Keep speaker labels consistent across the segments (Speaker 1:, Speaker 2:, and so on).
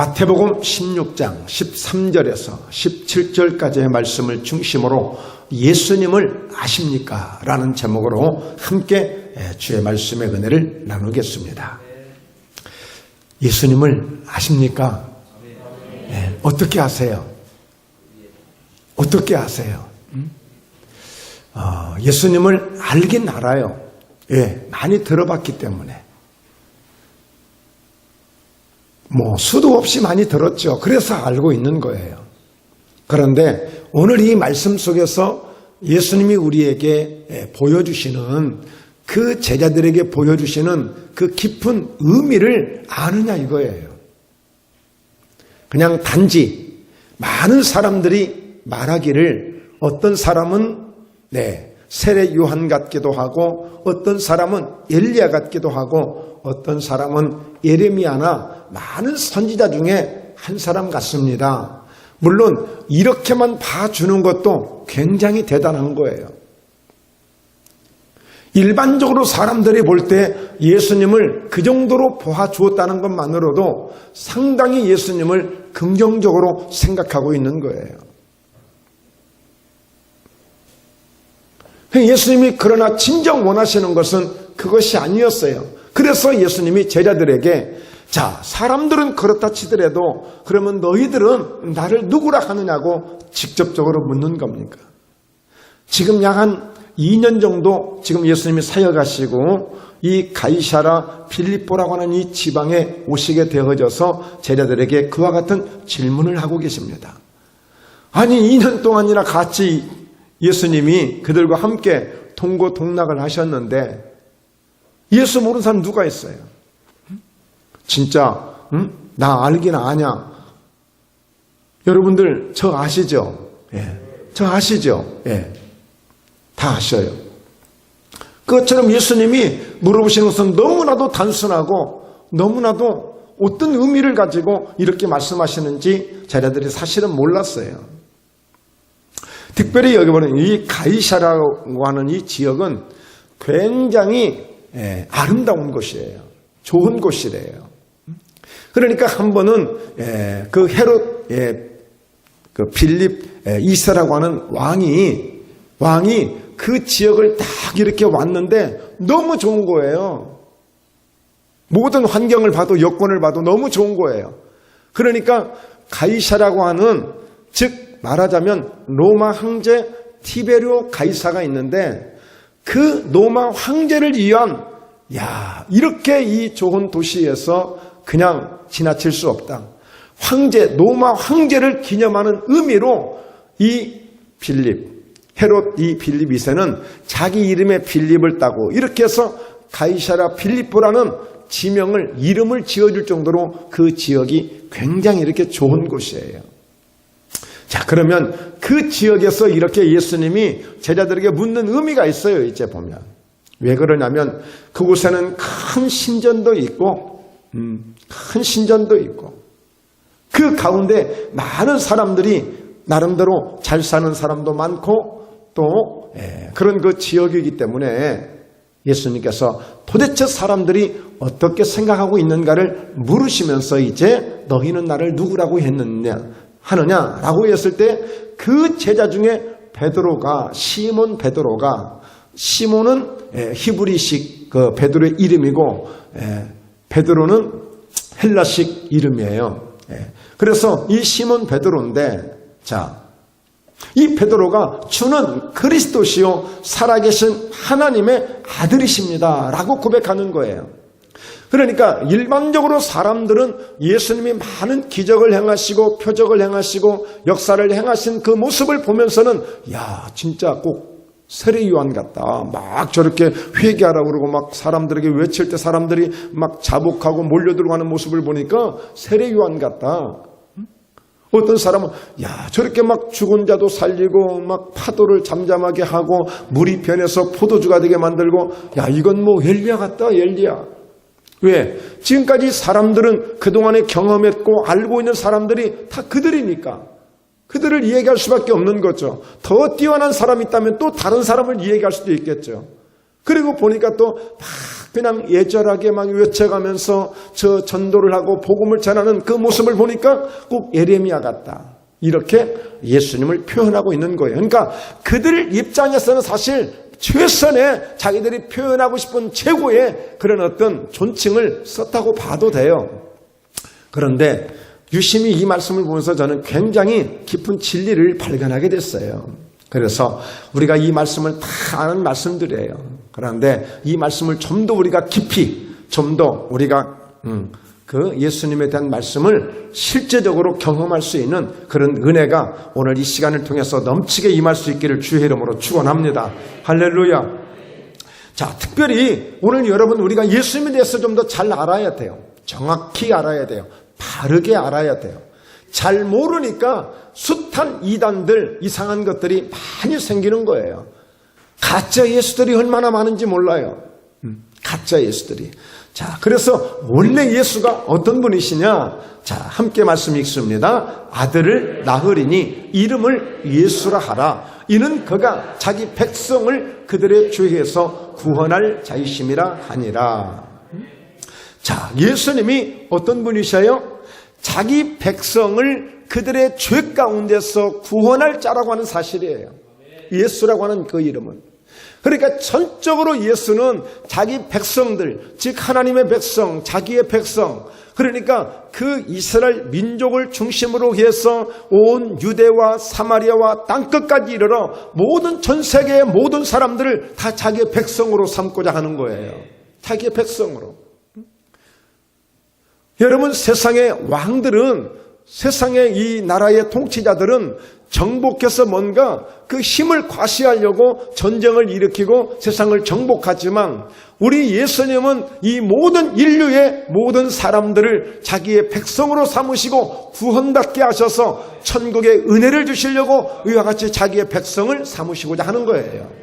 Speaker 1: 마태복음 16장 13절에서 17절까지의 말씀을 중심으로 예수님을 아십니까? 라는 제목으로 함께 주의 말씀의 은혜를 나누겠습니다. 예수님을 아십니까? 네, 어떻게 아세요? 어떻게 아세요? 예수님을 알긴 알아요. 예, 많이 들어봤기 때문에. 수도 없이 많이 들었죠. 그래서 알고 있는 거예요. 그런데 오늘 이 말씀 속에서 예수님이 우리에게 보여주시는 그 제자들에게 보여주시는 그 깊은 의미를 아느냐 이거예요. 그냥 단지 많은 사람들이 말하기를 어떤 사람은 세례 요한 같기도 하고 어떤 사람은 엘리야 같기도 하고 어떤 사람은 예레미야나 많은 선지자 중에 한 사람 같습니다. 물론 이렇게만 봐주는 것도 굉장히 대단한 거예요. 일반적으로 사람들이 볼 때 예수님을 그 정도로 보아주었다는 것만으로도 상당히 예수님을 긍정적으로 생각하고 있는 거예요. 예수님이 그러나 진정 원하시는 것은 그것이 아니었어요. 그래서 예수님이 제자들에게 자, 사람들은 그렇다 치더라도 그러면 너희들은 나를 누구라 하느냐고 직접적으로 묻는 겁니까? 지금 약 한 2년 정도 지금 예수님이 사역하시고 이 가이사라 빌립보라고 하는 이 지방에 오시게 되어져서 제자들에게 그와 같은 질문을 하고 계십니다. 아니 2년 동안이나 같이 예수님이 그들과 함께 동고동락을 하셨는데 예수 모르는 사람 누가 있어요? 진짜 나 알긴 아냐? 여러분들 저 아시죠? 예, 저 아시죠? 예, 다 아셔요. 그것처럼 예수님이 물어보시는 것은 너무나도 단순하고 너무나도 어떤 의미를 가지고 이렇게 말씀하시는지 제자들이 사실은 몰랐어요. 특별히 여기 보는 이 가이사라고 하는 이 지역은 굉장히 아름다운 곳이에요. 좋은 곳이래요. 그러니까 한 번은 그 헤롯 그 빌립 2세라고 하는 왕이 그 지역을 딱 이렇게 왔는데 너무 좋은 거예요. 모든 환경을 봐도 여건을 봐도 너무 좋은 거예요. 그러니까 가이사라고 하는 즉 말하자면 로마 황제 티베리오 가이사가 있는데 그 로마 황제를 위한 이렇게 이 좋은 도시에서 그냥 지나칠 수 없다. 로마 황제를 기념하는 의미로 이 헤롯 이 빌립 2세는 자기 이름에 빌립을 따고 이렇게 해서 가이사라 빌립보라는 이름을 지어줄 정도로 그 지역이 굉장히 이렇게 좋은 곳이에요. 자, 그러면 그 지역에서 이렇게 예수님이 제자들에게 묻는 의미가 있어요. 이제 보면. 왜 그러냐면 그곳에는 큰 신전도 있고 그 가운데 많은 사람들이 나름대로 잘 사는 사람도 많고 또 그런 그 지역이기 때문에 예수님께서 도대체 사람들이 어떻게 생각하고 있는가를 물으시면서 이제 너희는 나를 누구라고 하느냐라고 했을 때 그 제자 중에 시몬은 히브리식 그 베드로의 이름이고 베드로는 헬라식 이름이에요. 그래서 이 시몬 베드로인데 이 베드로가 주는 그리스도시요 살아계신 하나님의 아들이십니다 라고 고백하는 거예요. 그러니까 일반적으로 사람들은 예수님이 많은 기적을 행하시고 표적을 행하시고 역사를 행하신 그 모습을 보면서는 진짜 꼭 세례 요한 같다. 막 저렇게 회개하라고 그러고 막 사람들에게 외칠 때 사람들이 막 자복하고 몰려들어가는 모습을 보니까 세례 요한 같다. 어떤 사람은 저렇게 막 죽은 자도 살리고 막 파도를 잠잠하게 하고 물이 변해서 포도주가 되게 만들고 이건 엘리야 같다. 엘리야. 왜? 지금까지 사람들은 그동안에 경험했고 알고 있는 사람들이 다 그들이니까 그들을 이야기할 수밖에 없는 거죠. 더 뛰어난 사람이 있다면 또 다른 사람을 이야기할 수도 있겠죠. 그리고 보니까 또 막 그냥 예절하게 막 외쳐가면서 저 전도를 하고 복음을 전하는 그 모습을 보니까 꼭 예레미야 같다. 이렇게 예수님을 표현하고 있는 거예요. 그러니까 그들 입장에서는 사실 최선의 자기들이 표현하고 싶은 최고의 그런 어떤 존칭을 썼다고 봐도 돼요. 그런데 유심히 이 말씀을 보면서 저는 굉장히 깊은 진리를 발견하게 됐어요. 그래서 우리가 이 말씀을 다 아는 말씀들이에요. 그런데 이 말씀을 좀 더 우리가 깊이, 좀 더 우리가 그 예수님에 대한 말씀을 실제적으로 경험할 수 있는 그런 은혜가 오늘 이 시간을 통해서 넘치게 임할 수 있기를 주의 이름으로 축원합니다. 할렐루야. 자, 특별히 오늘 여러분 우리가 예수님에 대해서 좀 더 잘 알아야 돼요. 정확히 알아야 돼요. 바르게 알아야 돼요. 잘 모르니까 숱한 이단들, 이상한 것들이 많이 생기는 거예요. 가짜 예수들이 얼마나 많은지 몰라요. 가짜 예수들이. 자, 그래서 원래 예수가 어떤 분이시냐? 자, 함께 말씀 읽습니다. 아들을 낳으리니 이름을 예수라 하라. 이는 그가 자기 백성을 그들의 죄에서 구원할 자이심이라 하니라. 자, 예수님이 어떤 분이셔요? 자기 백성을 그들의 죄 가운데서 구원할 자라고 하는 사실이에요. 예수라고 하는 그 이름은. 그러니까 전적으로 예수는 자기 백성들, 즉 하나님의 백성, 자기의 백성, 그러니까 그 이스라엘 민족을 중심으로 해서 온 유대와 사마리아와 땅끝까지 이르러 모든 전 세계의 모든 사람들을 다 자기의 백성으로 삼고자 하는 거예요. 자기의 백성으로. 여러분, 세상의 왕들은, 세상의 이 나라의 통치자들은 정복해서 뭔가 그 힘을 과시하려고 전쟁을 일으키고 세상을 정복하지만 우리 예수님은 이 모든 인류의 모든 사람들을 자기의 백성으로 삼으시고 구원받게 하셔서 천국의 은혜를 주시려고 이와 같이 자기의 백성을 삼으시고자 하는 거예요.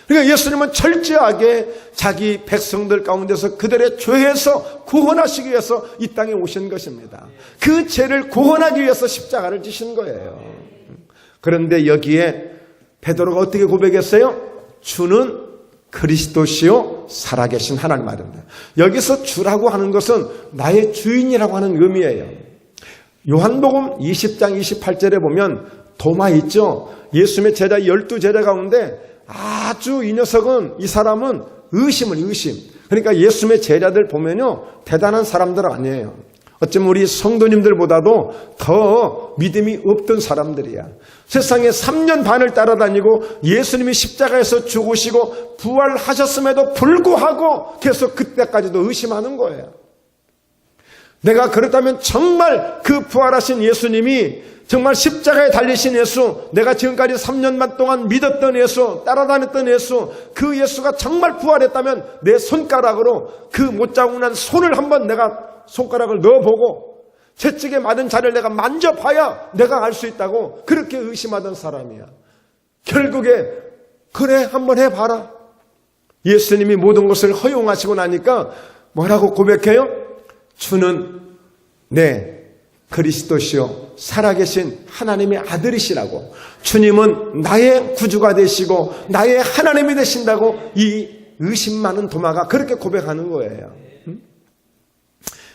Speaker 1: 그러니까 예수님은 철저하게 자기 백성들 가운데서 그들의 죄에서 구원하시기 위해서 이 땅에 오신 것입니다. 그 죄를 구원하기 위해서 십자가를 지신 거예요. 그런데 여기에 베드로가 어떻게 고백했어요? 주는 그리스도시요 살아계신 하나님 말입니다. 여기서 주라고 하는 것은 나의 주인이라고 하는 의미예요. 요한복음 20장 28절에 보면 도마 있죠? 예수님의 제자 12제자 가운데 아주 이 녀석은, 이 사람은 의심. 그러니까 예수님의 제자들 보면요, 대단한 사람들 아니에요. 어쩌면 우리 성도님들보다도 더 믿음이 없던 사람들이야. 세상에 3년 반을 따라다니고 예수님이 십자가에서 죽으시고 부활하셨음에도 불구하고 계속 그때까지도 의심하는 거예요. 내가 그렇다면 정말 그 부활하신 예수님이, 정말 십자가에 달리신 예수, 내가 지금까지 3년 반 동안 믿었던 예수, 따라다녔던 예수, 그 예수가 정말 부활했다면 내 손가락으로 그 못자국난 손을 한번 내가 손가락을 넣어보고 채찍에 맞은 자를 내가 만져봐야 내가 알 수 있다고 그렇게 의심하던 사람이야. 결국에 그래, 한번 해봐라. 예수님이 모든 것을 허용하시고 나니까 뭐라고 고백해요? 주는 내 그리스도시요 살아계신 하나님의 아들이시라고, 주님은 나의 구주가 되시고 나의 하나님이 되신다고 이 의심 많은 도마가 그렇게 고백하는 거예요.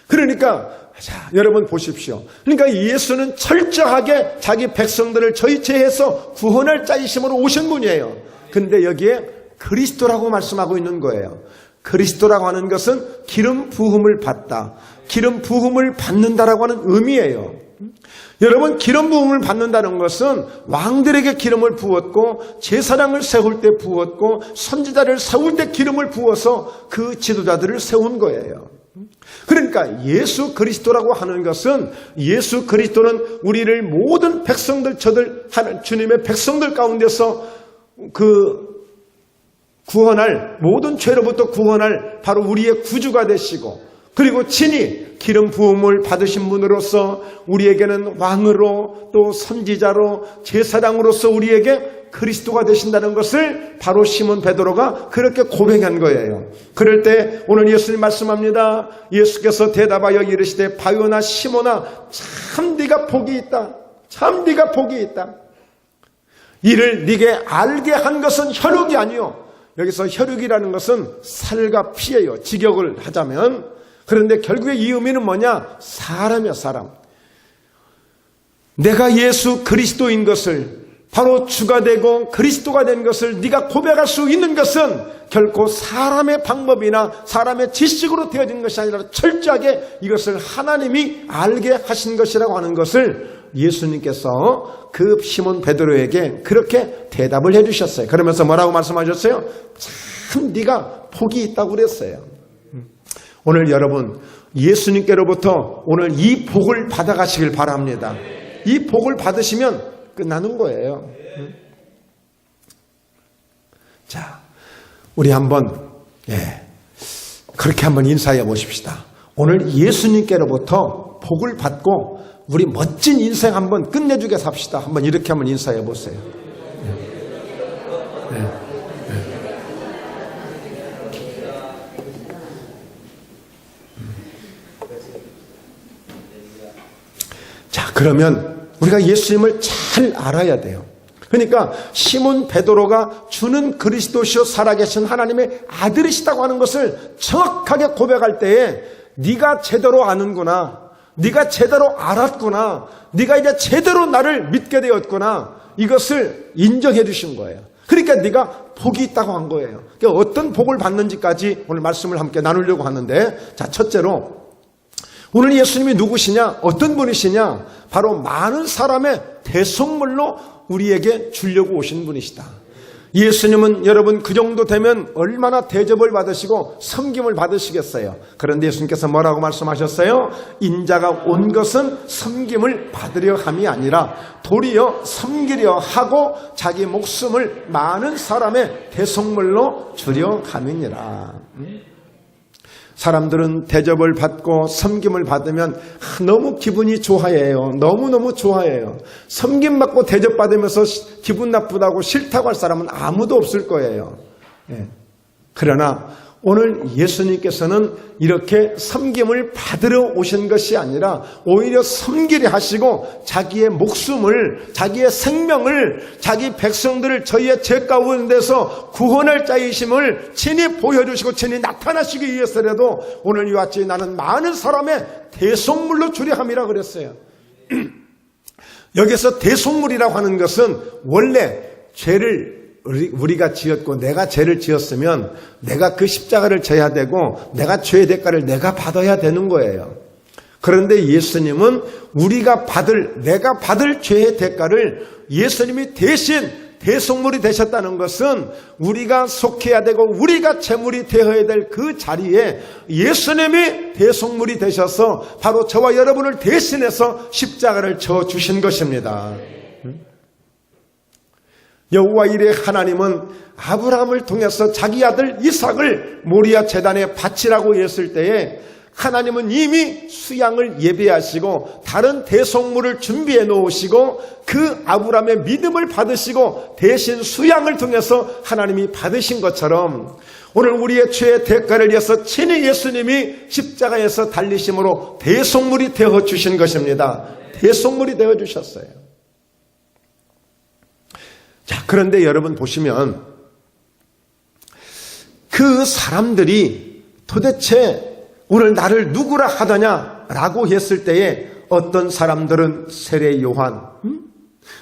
Speaker 1: 그러니까 자, 여러분 보십시오. 그러니까 예수는 철저하게 자기 백성들을 저희 죄에서 구원할 자이심으로 오신 분이에요. 근데 여기에 그리스도라고 말씀하고 있는 거예요. 그리스도라고 하는 것은 기름 부음을 받다, 기름 부음을 받는다라고 하는 의미예요. 여러분, 기름 부음을 받는다는 것은 왕들에게 기름을 부었고 제사장을 세울 때 부었고 선지자를 세울 때 기름을 부어서 그 지도자들을 세운 거예요. 그러니까 예수 그리스도라고 하는 것은, 예수 그리스도는 우리를 모든 백성들, 저들 주님의 백성들 가운데서 그 구원할, 모든 죄로부터 구원할 바로 우리의 구주가 되시고, 그리고 친히 기름 부음을 받으신 분으로서 우리에게는 왕으로 또 선지자로 제사장으로서 우리에게 그리스도가 되신다는 것을 바로 시몬 베드로가 그렇게 고백한 거예요. 그럴 때 오늘 예수님 말씀합니다. 예수께서 대답하여 이르시되 바요나 시몬아, 참 네가 복이 있다. 참 네가 복이 있다. 이를 네게 알게 한 것은 혈육이 아니요 여기서 혈육이라는 것은 살과 피예요. 직역을 하자면. 그런데 결국에 이 의미는 뭐냐? 사람이야, 사람. 내가 예수 그리스도인 것을, 바로 주가 되고 그리스도가 된 것을 네가 고백할 수 있는 것은 결코 사람의 방법이나 사람의 지식으로 되어진 것이 아니라 철저하게 이것을 하나님이 알게 하신 것이라고 하는 것을 예수님께서 그 시몬 베드로에게 그렇게 대답을 해주셨어요. 그러면서 뭐라고 말씀하셨어요? 참 네가 복이 있다고 그랬어요. 오늘 여러분 예수님께로부터 오늘 이 복을 받아가시길 바랍니다. 이 복을 받으시면 끝나는 거예요. 자, 우리 한번 그렇게 한번 인사해 보십시다. 오늘 예수님께로부터 복을 받고 우리 멋진 인생 한번 끝내주게 삽시다. 한번 이렇게 한번 인사해 보세요. 자, 그러면 우리가 예수님을 잘 알아야 돼요. 그러니까 시몬 베드로가 주는 그리스도시요 살아계신 하나님의 아들이시다고 하는 것을 정확하게 고백할 때에 네가 제대로 아는구나, 네가 제대로 알았구나, 네가 이제 제대로 나를 믿게 되었구나, 이것을 인정해 주신 거예요. 그러니까 네가 복이 있다고 한 거예요. 그러니까 어떤 복을 받는지까지 오늘 말씀을 함께 나누려고 하는데, 자, 첫째로 오늘 예수님이 누구시냐? 어떤 분이시냐? 바로 많은 사람의 대속물로 우리에게 주려고 오신 분이시다. 예수님은 여러분 그 정도 되면 얼마나 대접을 받으시고 섬김을 받으시겠어요. 그런데 예수님께서 뭐라고 말씀하셨어요? 인자가 온 것은 섬김을 받으려 함이 아니라 도리어 섬기려 하고 자기 목숨을 많은 사람의 대속물로 주려 함이니라. 사람들은 대접을 받고 섬김을 받으면 너무 기분이 좋아해요. 너무너무 좋아해요. 섬김받고 대접받으면서 기분 나쁘다고 싫다고 할 사람은 아무도 없을 거예요. 그러나 오늘 예수님께서는 이렇게 섬김을 받으러 오신 것이 아니라 오히려 섬기려 하시고 자기의 목숨을, 자기의 생명을, 자기 백성들을 저희의 죄 가운데서 구원할 자이심을 친히 보여주시고 친히 나타나시기 위해서라도 오늘 이와 같이 나는 많은 사람의 대속물로 주려 함이라 그랬어요. 여기서 대속물이라고 하는 것은 원래 죄를 우리가 지었고 내가 죄를 지었으면 내가 그 십자가를 져야 되고 내가 죄의 대가를 내가 받아야 되는 거예요. 그런데 예수님은 내가 받을 죄의 대가를 예수님이 대신 대속물이 되셨다는 것은 우리가 속해야 되고 우리가 제물이 되어야 될 그 자리에 예수님이 대속물이 되셔서 바로 저와 여러분을 대신해서 십자가를 져 주신 것입니다. 여호와 이레 하나님은 아브라함을 통해서 자기 아들 이삭을 모리아 제단에 바치라고 했을 때에 하나님은 이미 수양을 예배하시고 다른 대속물을 준비해 놓으시고 그 아브라함의 믿음을 받으시고 대신 수양을 통해서 하나님이 받으신 것처럼 오늘 우리의 죄의 대가를 위해서 친히 예수님이 십자가에서 달리심으로 대속물이 되어 주신 것입니다. 대속물이 되어 주셨어요. 자, 그런데 여러분 보시면 그 사람들이 도대체 오늘 나를 누구라 하더냐라고 했을 때에 어떤 사람들은 세례 요한,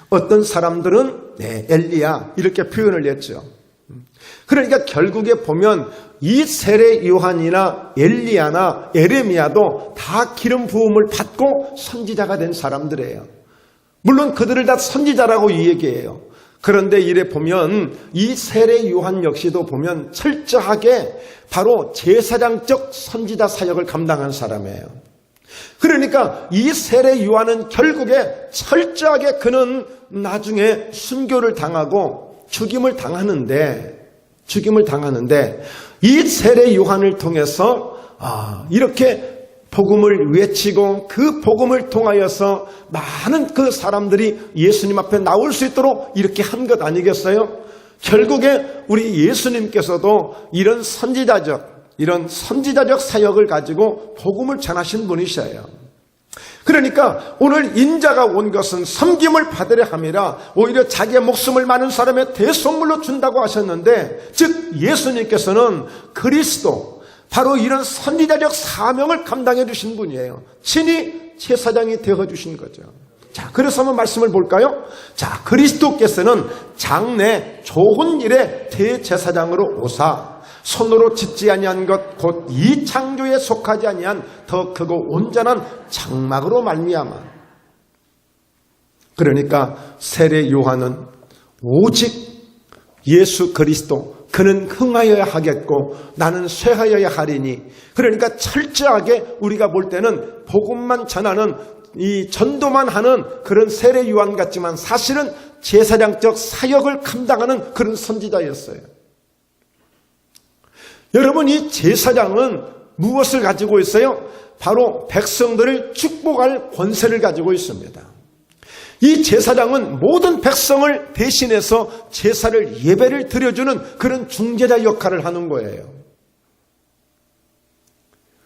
Speaker 1: 어떤 사람들은 엘리야 이렇게 표현을 했죠. 그러니까 결국에 보면 이 세례 요한이나 엘리야나 에레미야도 다 기름 부음을 받고 선지자가 된 사람들이에요. 물론 그들을 다 선지자라고 얘기해요. 그런데 이래 보면 이 세례 요한 역시도 보면 철저하게 바로 제사장적 선지자 사역을 감당한 사람이에요. 그러니까 이 세례 요한은 결국에 철저하게 그는 나중에 순교를 당하고 죽임을 당하는데 이 세례 요한을 통해서 이렇게 복음을 외치고 그 복음을 통하여서 많은 그 사람들이 예수님 앞에 나올 수 있도록 이렇게 한 것 아니겠어요? 결국에 우리 예수님께서도 이런 선지자적 사역을 가지고 복음을 전하신 분이셔요. 그러니까 오늘 인자가 온 것은 섬김을 받으려 함이라 오히려 자기의 목숨을 많은 사람의 대속물로 준다고 하셨는데, 즉 예수님께서는 그리스도, 바로 이런 선지자적 사명을 감당해 주신 분이에요. 친히 제사장이 되어 주신 거죠. 자, 그래서 한번 말씀을 볼까요? 자, 그리스도께서는 장래 좋은 일의 대제사장으로 오사 손으로 짓지 아니한 것 곧 이 창조에 속하지 아니한 더 크고 온전한 장막으로 말미암아. 그러니까 세례 요한은 오직 예수 그리스도, 그는 흥하여야 하겠고 나는 쇠하여야 하리니, 그러니까 철저하게 우리가 볼 때는 복음만 전하는, 이 전도만 하는 그런 세례 요한 같지만 사실은 제사장적 사역을 감당하는 그런 선지자였어요. 여러분, 이 제사장은 무엇을 가지고 있어요? 바로 백성들을 축복할 권세를 가지고 있습니다. 이 제사장은 모든 백성을 대신해서 제사를, 예배를 드려주는 그런 중재자 역할을 하는 거예요.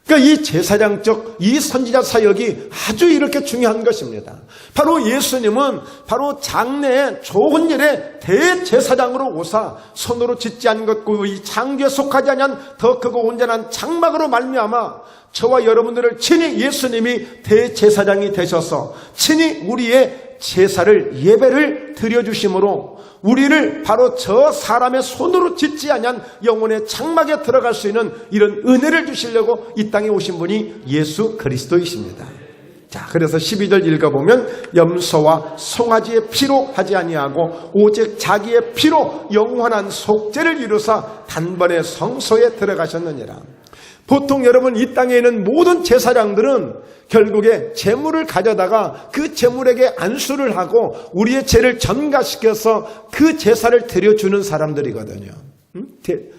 Speaker 1: 그러니까 이 제사장적, 이 선지자 사역이 아주 이렇게 중요한 것입니다. 바로 예수님은 바로 장래에 좋은 일에 대제사장으로 오사 손으로 짓지 않은 것고 이 창조에 속하지 아니한 더 크고 온전한 장막으로 말미암아 저와 여러분들을 친히 예수님이 대제사장이 되셔서 친히 우리의 제사를, 예배를 드려주심으로 우리를 바로 저 사람의 손으로 짓지 아니한 영혼의 장막에 들어갈 수 있는 이런 은혜를 주시려고 이 땅에 오신 분이 예수 그리스도이십니다. 자, 그래서 12절 읽어보면 염소와 송아지의 피로 하지 아니하고 오직 자기의 피로 영원한 속죄를 이루사 단번에 성소에 들어가셨느니라. 보통 여러분, 이 땅에 있는 모든 제사장들은 결국에 제물을 가져다가 그 제물에게 안수를 하고 우리의 죄를 전가시켜서 그 제사를 드려주는 사람들이거든요.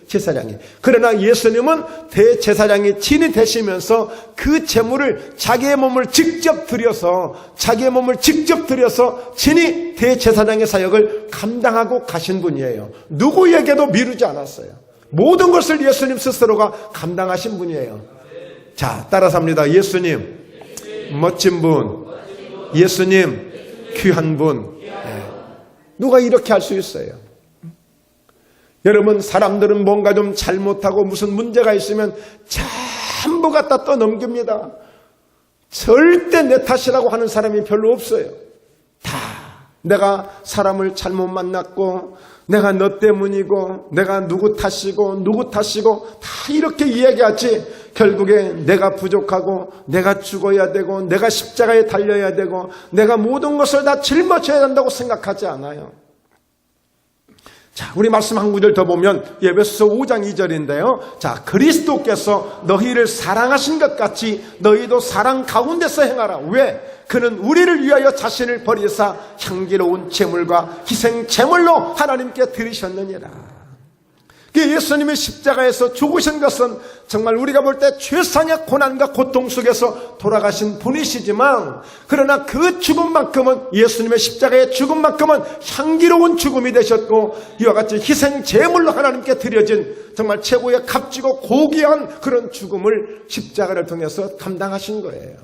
Speaker 1: 제사장이. 그러나 예수님은 대제사장이 친히 되시면서 그 제물을 자기의 몸을 직접 드려서 친히 대제사장의 사역을 감당하고 가신 분이에요. 누구에게도 미루지 않았어요. 모든 것을 예수님 스스로가 감당하신 분이에요. 자, 따라서 합니다. 예수님 멋진 분, 예수님 귀한 분. 누가 이렇게 할 수 있어요? 여러분, 사람들은 뭔가 좀 잘못하고 무슨 문제가 있으면 전부 갖다 떠넘깁니다. 절대 내 탓이라고 하는 사람이 별로 없어요. 다 내가 사람을 잘못 만났고, 내가 너 때문이고, 내가 누구 탓이고 다 이렇게 이야기하지, 결국에 내가 부족하고 내가 죽어야 되고 내가 십자가에 달려야 되고 내가 모든 것을 다 짊어져야 된다고 생각하지 않아요. 자, 우리 말씀 한 구절 더 보면 에베소서 5장 2절인데요. 자, 그리스도께서 너희를 사랑하신 것 같이 너희도 사랑 가운데서 행하라. 왜? 그는 우리를 위하여 자신을 버리사 향기로운 제물과 희생 제물로 하나님께 드리셨느니라. 예수님의 십자가에서 죽으신 것은 정말 우리가 볼 때 최상의 고난과 고통 속에서 돌아가신 분이시지만, 그러나 그 죽음만큼은, 예수님의 십자가의 죽음만큼은 향기로운 죽음이 되셨고 이와 같이 희생 제물로 하나님께 드려진 정말 최고의 값지고 고귀한 그런 죽음을 십자가를 통해서 감당하신 거예요.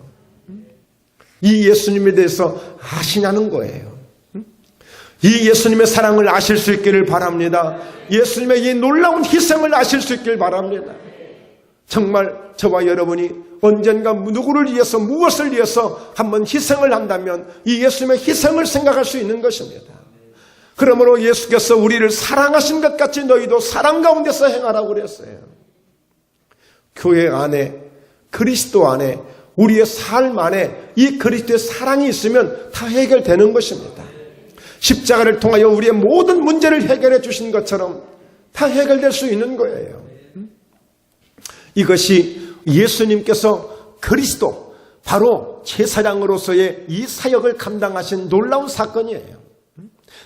Speaker 1: 이 예수님에 대해서 아시냐는 거예요. 이 예수님의 사랑을 아실 수 있기를 바랍니다. 예수님의 이 놀라운 희생을 아실 수 있기를 바랍니다. 정말 저와 여러분이 언젠가 누구를 위해서, 무엇을 위해서 한번 희생을 한다면 이 예수님의 희생을 생각할 수 있는 것입니다. 그러므로 예수께서 우리를 사랑하신 것 같이 너희도 사랑 가운데서 행하라고 그랬어요. 교회 안에, 그리스도 안에, 우리의 삶 안에 이 그리스도의 사랑이 있으면 다 해결되는 것입니다. 십자가를 통하여 우리의 모든 문제를 해결해 주신 것처럼 다 해결될 수 있는 거예요. 이것이 예수님께서 그리스도, 바로 제사장으로서의 이 사역을 감당하신 놀라운 사건이에요.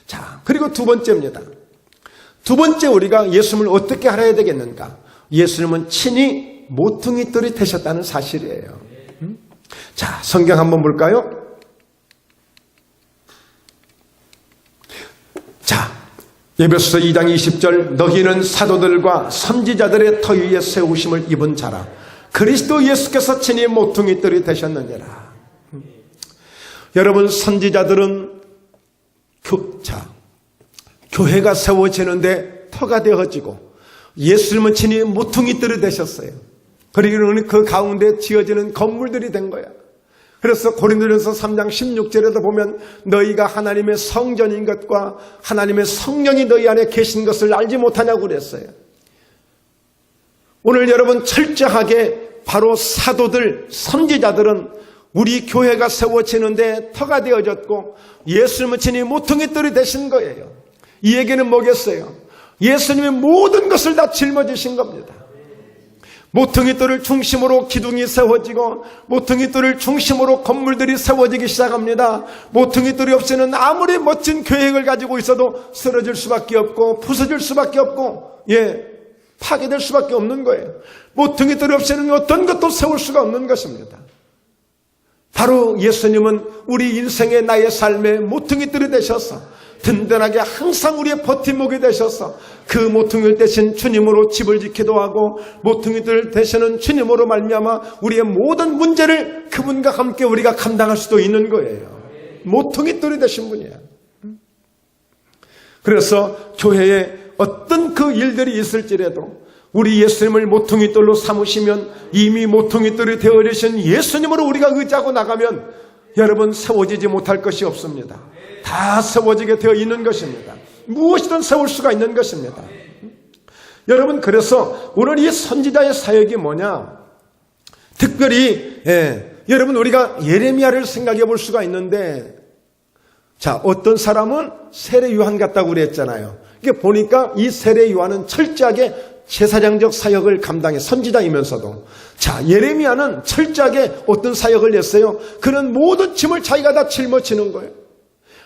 Speaker 1: 자, 그리고 두 번째입니다. 두 번째, 우리가 예수님을 어떻게 알아야 되겠는가? 예수님은 친히 모퉁이돌이 되셨다는 사실이에요. 자, 성경 한번 볼까요? 자, 에베소서 2장 20절 너희는 사도들과 선지자들의 터 위에 세우심을 입은 자라. 그리스도 예수께서 친히 모퉁이돌이 되셨느니라. 여러분, 선지자들은 교회가 세워지는데 터가 되어지고 예수님은 친히 모퉁이들이 되셨어요. 그리고 그 가운데 지어지는 건물들이 된 거야. 그래서 고린도전서 3장 16절에도 보면 너희가 하나님의 성전인 것과 하나님의 성령이 너희 안에 계신 것을 알지 못하냐고 그랬어요. 오늘 여러분, 철저하게 바로 사도들, 선지자들은 우리 교회가 세워지는데 터가 되어졌고 예수님은 친히 모퉁이돌이 되신 거예요. 이 얘기는 뭐겠어요? 예수님의 모든 것을 다 짊어지신 겁니다. 모퉁이돌을 중심으로 기둥이 세워지고 모퉁이돌을 중심으로 건물들이 세워지기 시작합니다. 모퉁이돌이 없이는 아무리 멋진 계획을 가지고 있어도 쓰러질 수밖에 없고 부서질 수밖에 없고 파괴될 수밖에 없는 거예요. 모퉁이돌이 없이는 어떤 것도 세울 수가 없는 것입니다. 바로 예수님은 우리 인생의 나의 삶의 모퉁이돌이 되셔서 든든하게 항상 우리의 버팀목이 되셔서 그 모퉁이들 대신 주님으로 집을 지키도 하고 모퉁이들 되시는 주님으로 말미암아 우리의 모든 문제를 그분과 함께 우리가 감당할 수도 있는 거예요. 모퉁이돌이 되신 분이에요. 그래서 교회에 어떤 그 일들이 있을지라도 우리 예수님을 모퉁이돌로 삼으시면 이미 모퉁이돌이 되어주신 예수님으로 우리가 의지하고 나가면 여러분, 세워지지 못할 것이 없습니다. 다 세워지게 되어 있는 것입니다. 무엇이든 세울 수가 있는 것입니다. 여러분, 그래서 오늘 이 선지자의 사역이 뭐냐? 특별히 여러분, 우리가 예레미야를 생각해 볼 수가 있는데, 자, 어떤 사람은 세례 요한 같다고 그랬잖아요. 이게 보니까 이 세례 요한은 철저하게 제사장적 사역을 감당해, 선지자이면서도. 자, 예레미야는 철저하게 어떤 사역을 했어요? 그는 모든 짐을 자기가 다 짊어지는 거예요.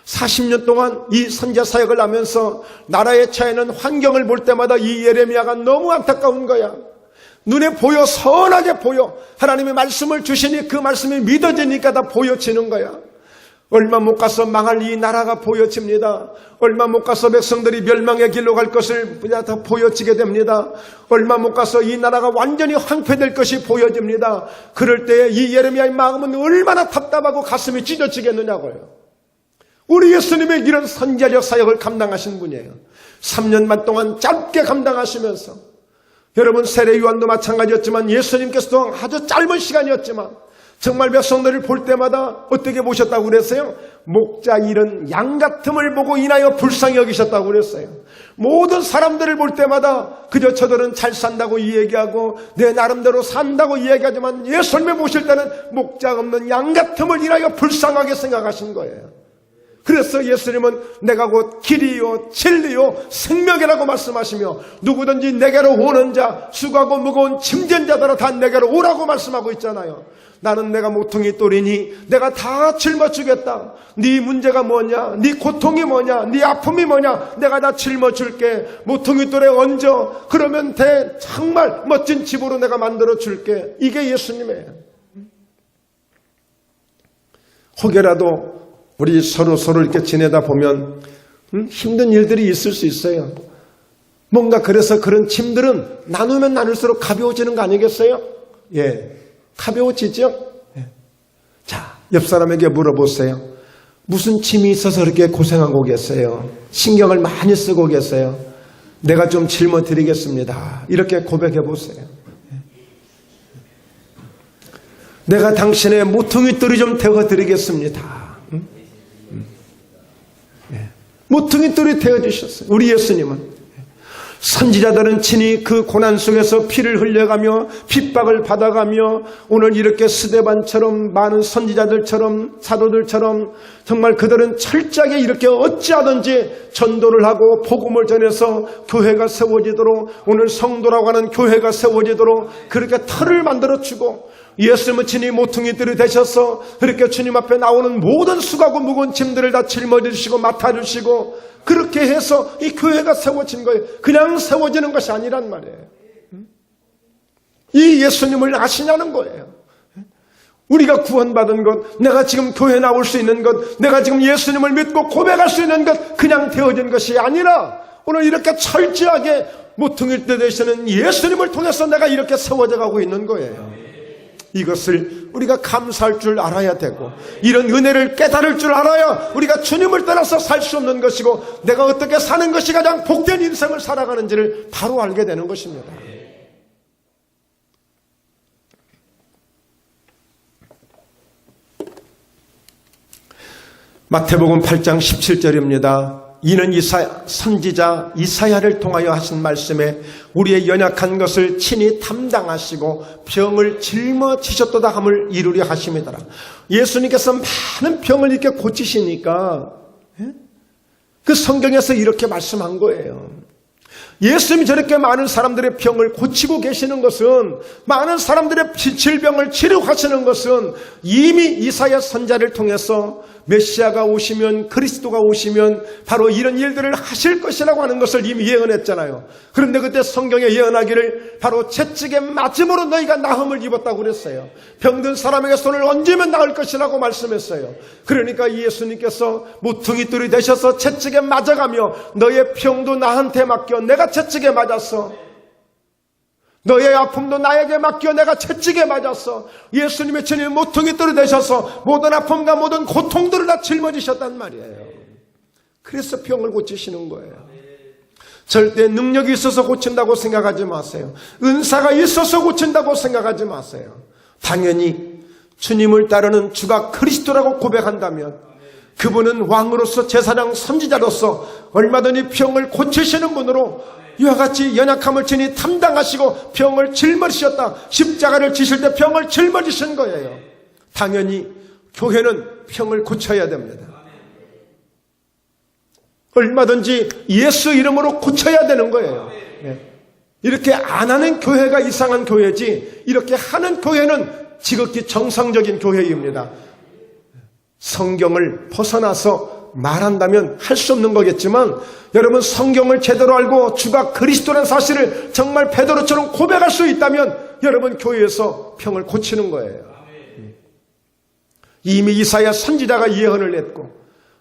Speaker 1: 40년 동안 이 선지자 사역을 하면서 나라에 처해는 환경을 볼 때마다 이 예레미야가 너무 안타까운 거야. 눈에 보여, 선하게 보여. 하나님의 말씀을 주시니 그 말씀이 믿어지니까 다 보여지는 거야. 얼마 못 가서 망할 이 나라가 보여집니다. 얼마 못 가서 백성들이 멸망의 길로 갈 것을 다 보여지게 됩니다. 얼마 못 가서 이 나라가 완전히 황폐될 것이 보여집니다. 그럴 때 이 예레미야의 마음은 얼마나 답답하고 가슴이 찢어지겠느냐고요. 우리 예수님의 이런 선지자적 사역을 감당하신 분이에요. 3년만 동안 짧게 감당하시면서, 여러분, 세례 요한도 마찬가지였지만 예수님께서도 아주 짧은 시간이었지만 정말 백성들을 볼 때마다 어떻게 보셨다고 그랬어요? 목자 잃은 양 같음을 보고 인하여 불쌍히 여기셨다고 그랬어요. 모든 사람들을 볼 때마다 그저 저들은 잘 산다고 이야기하고 내 나름대로 산다고 이야기하지만 예수님을 보실 때는 목자 없는 양 같음을 인하여 불쌍하게 생각하신 거예요. 그래서 예수님은 내가 곧 길이요 진리요 생명이라고 말씀하시며 누구든지 내게로 오는 자, 수고하고 무거운 짐진 자들아 다 내게로 오라고 말씀하고 있잖아요. 나는 내가 모퉁이돌이니 내가 다 짊어지겠다. 네 문제가 뭐냐, 네 고통이 뭐냐, 네 아픔이 뭐냐, 내가 다 짊어줄게. 모퉁이돌에 얹어, 그러면 돼. 정말 멋진 집으로 내가 만들어줄게. 이게 예수님이에요. 혹여라도 우리 서로 이렇게 지내다 보면 힘든 일들이 있을 수 있어요. 뭔가 그래서 그런 짐들은 나누면 나눌수록 가벼워지는 거 아니겠어요? 가벼워지죠? 자, 옆 사람에게 물어보세요. 무슨 짐이 있어서 그렇게 고생하고 계세요? 신경을 많이 쓰고 계세요? 내가 좀 짊어드리겠습니다. 이렇게 고백해 보세요. 내가 당신의 모퉁이돌이 좀 되어드리겠습니다. 모퉁이돌이 되어주셨어요. 우리 예수님은. 선지자들은 친히 그 고난 속에서 피를 흘려가며 핍박을 받아가며 오늘 이렇게 스데반처럼 많은 선지자들처럼 사도들처럼 정말 그들은 철저하게 이렇게 어찌하든지 전도를 하고 복음을 전해서 교회가 세워지도록, 오늘 성도라고 하는 교회가 세워지도록 그렇게 틀을 만들어주고, 예수님은 친히 모퉁이들이 되셔서 그렇게 주님 앞에 나오는 모든 수고하고 무거운 짐들을 다 짊어지시고 맡아주시고 그렇게 해서 이 교회가 세워진 거예요. 그냥 세워지는 것이 아니란 말이에요. 이 예수님을 아시냐는 거예요. 우리가 구원받은 것, 내가 지금 교회 나올 수 있는 것, 내가 지금 예수님을 믿고 고백할 수 있는 것, 그냥 되어진 것이 아니라 오늘 이렇게 철저하게 모퉁이들 되시는 예수님을 통해서 내가 이렇게 세워져 가고 있는 거예요. 이것을 우리가 감사할 줄 알아야 되고, 이런 은혜를 깨달을 줄 알아야 우리가 주님을 떠나서 살 수 없는 것이고, 내가 어떻게 사는 것이 가장 복된 인생을 살아가는지를 바로 알게 되는 것입니다. 마태복음 8장 17절입니다. 이는 선지자 이사야를 통하여 하신 말씀에 우리의 연약한 것을 친히 담당하시고 병을 짊어지셨도다 함을 이루려 하심이더라. 예수님께서 많은 병을 이렇게 고치시니까 그 성경에서 이렇게 말씀한 거예요. 예수님이 저렇게 많은 사람들의 병을 고치고 계시는 것은, 많은 사람들의 질병을 치료하시는 것은 이미 이사야 선지자를 통해서 메시아가 오시면, 그리스도가 오시면 바로 이런 일들을 하실 것이라고 하는 것을 이미 예언했잖아요. 그런데 그때 성경에 예언하기를 바로 채찍에 맞음으로 너희가 나음을 입었다고 그랬어요. 병든 사람에게 손을 얹으면 나을 것이라고 말씀했어요. 그러니까 예수님께서 모퉁이돌이 되셔서 채찍에 맞아가며 너의 병도 나한테 맡겨, 내가 채찍에 맞았어. 너의 아픔도 나에게 맡겨, 내가 채찍에 맞았어. 예수님의 친히 모퉁이돌이 되셔서 모든 아픔과 모든 고통들을 다 짊어지셨단 말이에요. 그래서 병을 고치시는 거예요. 절대 능력이 있어서 고친다고 생각하지 마세요. 은사가 있어서 고친다고 생각하지 마세요. 당연히 주님을 따르는 주가 그리스도라고 고백한다면 그분은 왕으로서 제사장 선지자로서 얼마든지 병을 고치시는 분으로 이와 같이 연약함을 친히 담당하시고 병을 짊어지셨다. 십자가를 지실 때 병을 짊어지신 거예요. 당연히 교회는 병을 고쳐야 됩니다. 얼마든지 예수 이름으로 고쳐야 되는 거예요. 이렇게 안 하는 교회가 이상한 교회지, 이렇게 하는 교회는 지극히 정상적인 교회입니다. 성경을 벗어나서 말한다면 할 수 없는 거겠지만, 여러분 성경을 제대로 알고 주가 그리스도라는 사실을 정말 베드로처럼 고백할 수 있다면 여러분 교회에서 병을 고치는 거예요. 이미 이사야 선지자가 예언을 했고,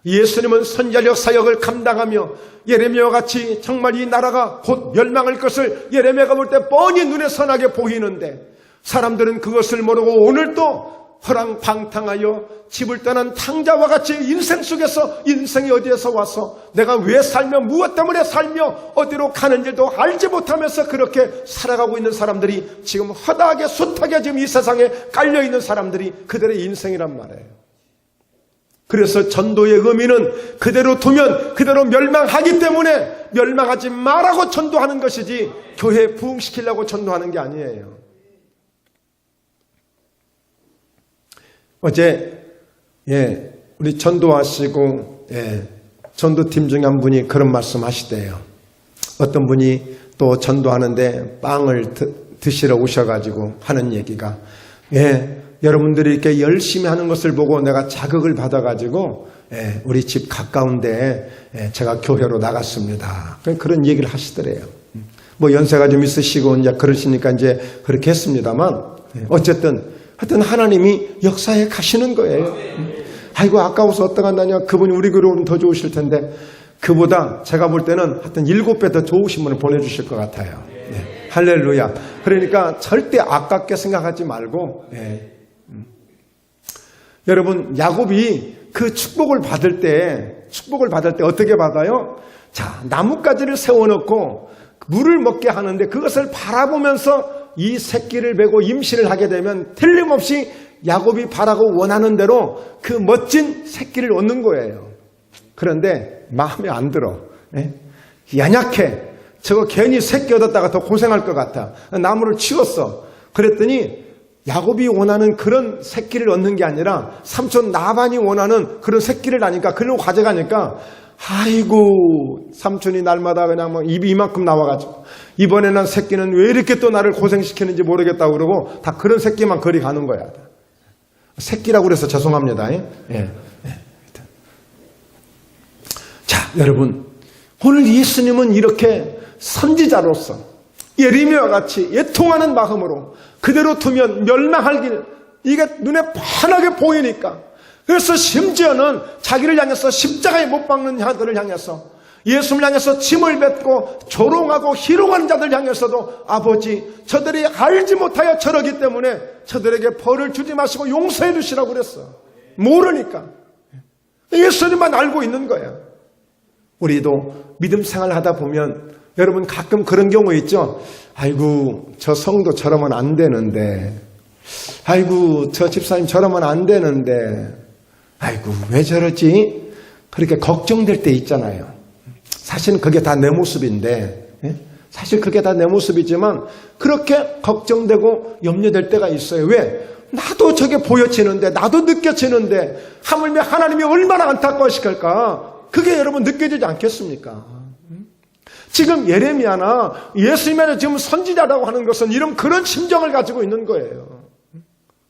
Speaker 1: 예수님은 선지자적 사역을 감당하며 예레미야와 같이 정말 이 나라가 곧 멸망할 것을 예레미야가 볼 때 뻔히 눈에 선하게 보이는데, 사람들은 그것을 모르고 오늘도 허랑방탕하여 집을 떠난 탕자와 같이 인생 속에서, 인생이 어디에서 와서 내가 왜 살며 무엇 때문에 살며 어디로 가는지도 알지 못하면서 그렇게 살아가고 있는 사람들이 지금 허다하게 숱하게 지금 이 세상에 깔려있는 사람들이 그들의 인생이란 말이에요. 그래서 전도의 의미는 그대로 두면 그대로 멸망하기 때문에 멸망하지 말라고 전도하는 것이지 교회 부흥시키려고 전도하는 게 아니에요. 어제 우리 전도하시고 전도팀 중에 한 분이 그런 말씀 하시대요. 어떤 분이 또 전도하는데 빵을 드시러 오셔가지고 하는 얘기가, 여러분들이 이렇게 열심히 하는 것을 보고 내가 자극을 받아가지고 우리 집 가까운데 제가 교회로 나갔습니다. 그런 얘기를 하시더래요. 뭐 연세가 좀 있으시고 이제 그러시니까 이제 그렇게 했습니다만, 어쨌든 하여튼 하나님이 역사에 가시는 거예요. 아이고 아까워서 어떡 한다냐, 그분이 우리 교회로 오면 더 좋으실 텐데, 그보다 제가 볼 때는 하여튼 7배 더 좋으신 분을 보내주실 것 같아요. 할렐루야. 그러니까 절대 아깝게 생각하지 말고, 여러분 야곱이 그 축복을 받을 때 어떻게 받아요? 자, 나뭇가지를 세워놓고 물을 먹게 하는데 그것을 바라보면서 이 새끼를 베고 임신을 하게 되면 틀림없이 야곱이 바라고 원하는 대로 그 멋진 새끼를 얻는 거예요. 그런데 마음에 안 들어. 연약해. 저거 괜히 새끼 얻었다가 더 고생할 것 같아. 나무를 치웠어. 그랬더니 야곱이 원하는 그런 새끼를 얻는 게 아니라 삼촌 나반이 원하는 그런 새끼를 나니까, 그걸로 가져가니까, 아이고 삼촌이 날마다 그냥 뭐 입이 이만큼 나와가지고 이번에는 새끼는 왜 이렇게 또 나를 고생시키는지 모르겠다고 그러고 다 그런 새끼만 거리 가는 거야. 새끼라고 그래서 죄송합니다. 자, 여러분 오늘 예수님은 이렇게 선지자로서 예레미야와 같이 애통하는 마음으로 그대로 두면 멸망할 길, 이게 눈에 환하게 보이니까, 그래서 심지어는 자기를 향해서 십자가에 못 박는 자들을 향해서 예수를 향해서 짐을 뱉고 조롱하고 희롱하는 자들 향해서도 아버지, 저들이 알지 못하여 저러기 때문에 저들에게 벌을 주지 마시고 용서해 주시라고 그랬어. 모르니까. 예수님만 알고 있는 거야. 우리도 믿음 생활하다 보면 여러분 가끔 그런 경우 있죠. 아이고, 저 성도 저러면 안 되는데, 아이고, 저 집사님 저러면 안 되는데, 아이고, 왜 저러지? 그렇게 걱정될 때 있잖아요. 사실은 그게 다 내 모습인데, 사실 그게 다 내 모습이지만 그렇게 걱정되고 염려될 때가 있어요. 왜? 나도 저게 보여지는데, 나도 느껴지는데 하물며 하나님이 얼마나 안타까우실까? 그게 여러분 느껴지지 않겠습니까? 지금 예레미야나 예수님이 지금 선지자라고 하는 것은 이런 그런 심정을 가지고 있는 거예요.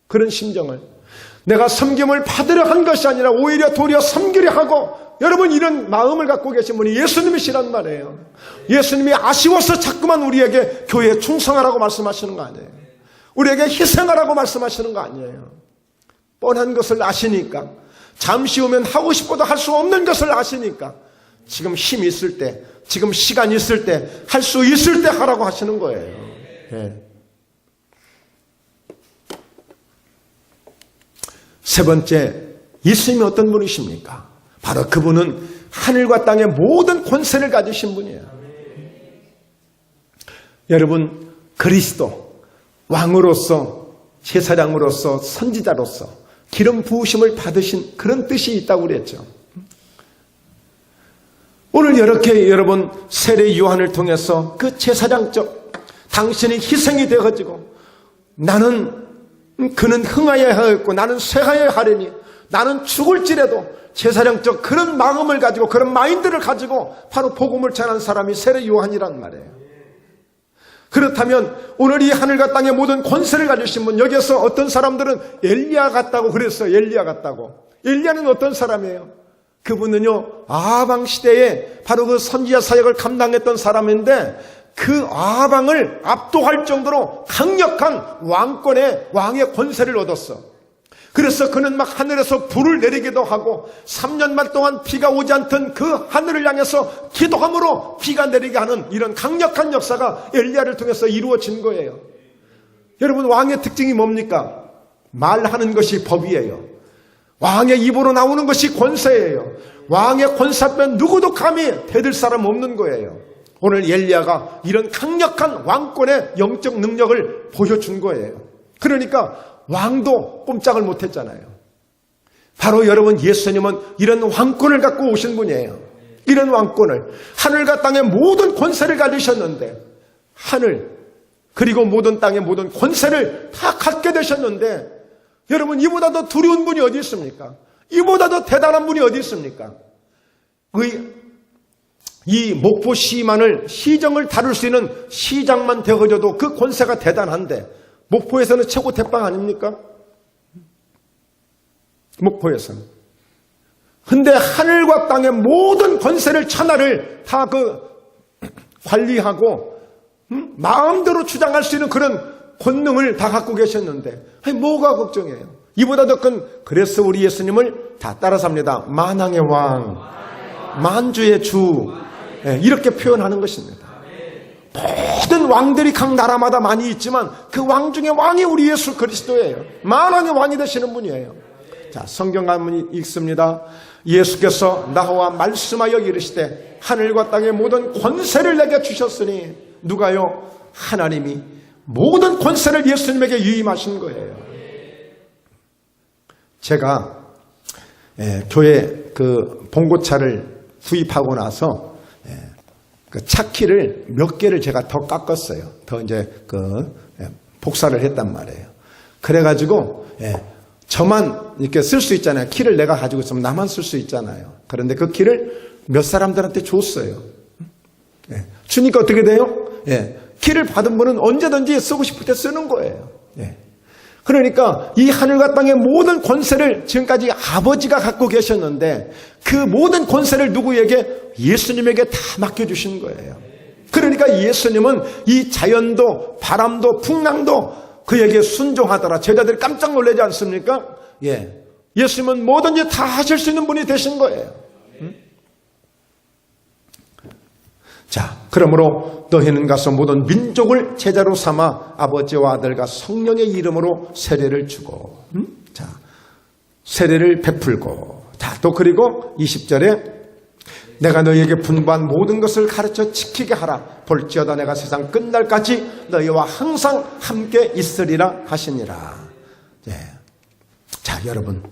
Speaker 1: 그런 심정을. 내가 섬김을 받으려 한 것이 아니라 오히려 도리어 섬기려 하고, 여러분 이런 마음을 갖고 계신 분이 예수님이시란 말이에요. 예수님이 아쉬워서 자꾸만 우리에게 교회에 충성하라고 말씀하시는 거 아니에요. 우리에게 희생하라고 말씀하시는 거 아니에요. 뻔한 것을 아시니까, 잠시 후면 하고 싶어도 할 수 없는 것을 아시니까 지금 힘이 있을 때, 지금 시간이 있을 때, 할 수 있을 때 하라고 하시는 거예요. 네. 세 번째, 예수님이 어떤 분이십니까? 바로 그분은 하늘과 땅의 모든 권세를 가지신 분이에요. 여러분, 그리스도 왕으로서, 제사장으로서, 선지자로서 기름 부으심을 받으신 그런 뜻이 있다고 그랬죠. 오늘 이렇게 여러분 세례 요한을 통해서 그 제사장적 당신의 희생이 되어가지고, 그는 흥하여야 하였고 나는 쇠하여야 하려니, 나는 죽을지라도 제사장적 그런 마음을 가지고, 그런 마인드를 가지고 바로 복음을 전한 사람이 세례 요한이란 말이에요. 그렇다면 오늘 이 하늘과 땅의 모든 권세를 가지신 분, 여기에서 어떤 사람들은 엘리야 같다고 그랬어요. 엘리야 같다고. 엘리야는 어떤 사람이에요? 그분은요, 아하방 시대에 바로 그 선지자 사역을 감당했던 사람인데, 그 아하방을 압도할 정도로 강력한 왕의 권세를 얻었어. 그래서 그는 막 하늘에서 불을 내리기도 하고 3년만 동안 비가 오지 않던 그 하늘을 향해서 기도함으로 비가 내리게 하는 이런 강력한 역사가 엘리야를 통해서 이루어진 거예요. 여러분, 왕의 특징이 뭡니까? 말하는 것이 법이에요. 왕의 입으로 나오는 것이 권세예요. 왕의 권세 앞에 누구도 감히 대들 사람 없는 거예요. 오늘 엘리야가 이런 강력한 왕권의 영적 능력을 보여준 거예요. 그러니까 왕도 꼼짝을 못했잖아요. 바로 여러분, 예수님은 이런 왕권을 갖고 오신 분이에요. 이런 왕권을, 하늘과 땅의 모든 권세를 가지셨는데, 하늘 그리고 모든 땅의 모든 권세를 다 갖게 되셨는데, 여러분, 이보다 더 두려운 분이 어디 있습니까? 이보다 더 대단한 분이 어디 있습니까? 이 목포 시정을 다룰 수 있는 시장만 되어져도 그 권세가 대단한데, 목포에서는 최고 대빵 아닙니까? 목포에서는. 근데 하늘과 땅의 모든 권세를, 천하를 다 관리하고 마음대로 주장할 수 있는 그런 권능을 다 갖고 계셨는데, 뭐가 걱정이에요? 이보다 더 큰, 그래서 우리 예수님을 다 따라서 합니다. 만왕의 왕, 만주의 주, 이렇게 표현하는 것입니다. 모든 왕들이 각 나라마다 많이 있지만 그 왕 중에 왕이 우리 예수 그리스도예요. 만왕의 왕이 되시는 분이에요. 자, 성경 한번 읽습니다. 예수께서 나와 말씀하여 이르시되 하늘과 땅의 모든 권세를 내게 주셨으니, 누가요? 하나님이 모든 권세를 예수님에게 유임하신 거예요. 제가 교회 그 봉고차를 구입하고 나서 그 차키를 몇 개를 제가 더 깎았어요. 더 이제 복사를 했단 말이에요. 그래가지고 저만 이렇게 쓸 수 있잖아요. 키를 내가 가지고 있으면 나만 쓸 수 있잖아요. 그런데 그 키를 몇 사람들한테 줬어요. 주니까 어떻게 돼요? 키를 받은 분은 언제든지 쓰고 싶을 때 쓰는 거예요. 그러니까 이 하늘과 땅의 모든 권세를 지금까지 아버지가 갖고 계셨는데, 그 모든 권세를 누구에게? 예수님에게 다 맡겨주신 거예요. 그러니까 예수님은 이 자연도 바람도 풍랑도 그에게 순종하더라. 제자들이 깜짝 놀라지 않습니까? 예수님은 뭐든지 다 하실 수 있는 분이 되신 거예요. 자, 그러므로 너희는 가서 모든 민족을 제자로 삼아 아버지와 아들과 성령의 이름으로 세례를 주고, 자, 세례를 베풀고, 자, 또 그리고 20절에 내가 너희에게 분부한 모든 것을 가르쳐 지키게 하라. 볼지어다 내가 세상 끝날까지 너희와 항상 함께 있으리라 하시니라. 네. 자, 여러분,